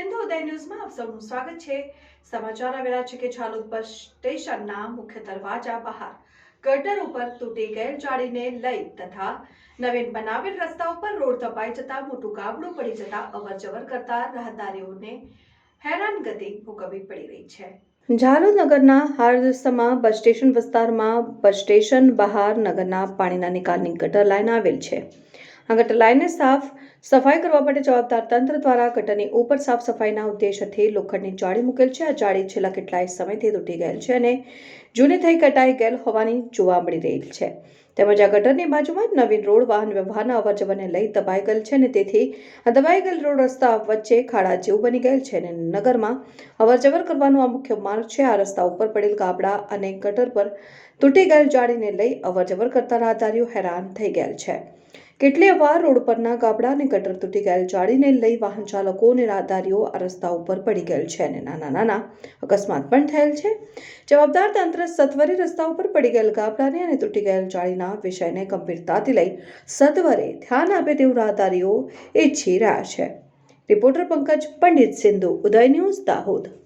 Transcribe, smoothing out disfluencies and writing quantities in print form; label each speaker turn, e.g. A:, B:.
A: સિંધુ ઉદય ન્યૂઝમાં આપ સૌનું સ્વાગત છે। સમાચાર આવેલા છે કે ઝાલોદ બસ સ્ટેશનના મુખ્ય દરવાજા બહાર ગટર ઉપર તૂટી ગયેલ જાળીને લઈ તથા નવીન બનાવેલ રસ્તા ઉપર રોડ દબાઈ જતા મોટું ગાબડું પડી જતા અવરજવર કરતા રાહદારીઓને હેરાનગતિ ભોગવવી પડી રહી છે। ઝાલોદ નગરના હાર્દસમાં બસ સ્ટેશન વિસ્તારમાં બસ સ્ટેશન બહાર નગરના પાણીના નિકાલની ગટર લાઈન આવેલ છે। આ ગટર લાઈનને સફાઈ કરવા માટે જવાબદાર તંત્ર દ્વારા ગટરની ઉપર સાફ સફાઈના ઉદ્દેશથી લોખંડની જાળી મૂકેલ છે। આ જાળી છેલ્લા કેટલાય સમયથી તૂટી ગયેલ છે અને જૂની થઈ કટાઈ ગયેલ હોવાની જોવા મળી રહેલ છે। તેમજ આ ગટરની બાજુમાં જ નવીન રોડ વાહન વ્યવહારના અવરજવરને લઈ દબાઈ ગયેલ છે અને તેથી આ દબાઈ ગયેલ રોડ રસ્તા વચ્ચે ખાડા જેવું બની ગયેલ છે અને નગરમાં અવરજવર કરવાનો આ મુખ્ય માર્ગ છે। આ રસ્તા ઉપર પડેલ ગાબડા અને ગટર પર તૂટી ગયેલ જાળીને લઈ અવરજવર કરતા રાહદારીઓ હેરાન થઈ ગયેલ છે। કેટલીય વાર રોડ પરના ગાબડા અને ગટર તૂટી ગયેલ જાળીને લઈ વાહન ચાલકો અને રાહદારીઓ આ રસ્તા ઉપર પડી ગયેલ છે અને નાના અકસ્માત પણ થયેલ છે। જવાબદાર તંત્ર સત્વરે રસ્તા ઉપર પડી ગયેલ ગાબડાને અને તૂટી ગયેલ જાળીના વિષયને ગંભીરતાથી લઈ સત્વરે ધ્યાન આપે તેવું રાહદારીઓ ઈચ્છી રહ્યા છે। રિપોર્ટર પંકજ પંડિત, સિંધુ ઉદય ન્યૂઝ, દાહોદ।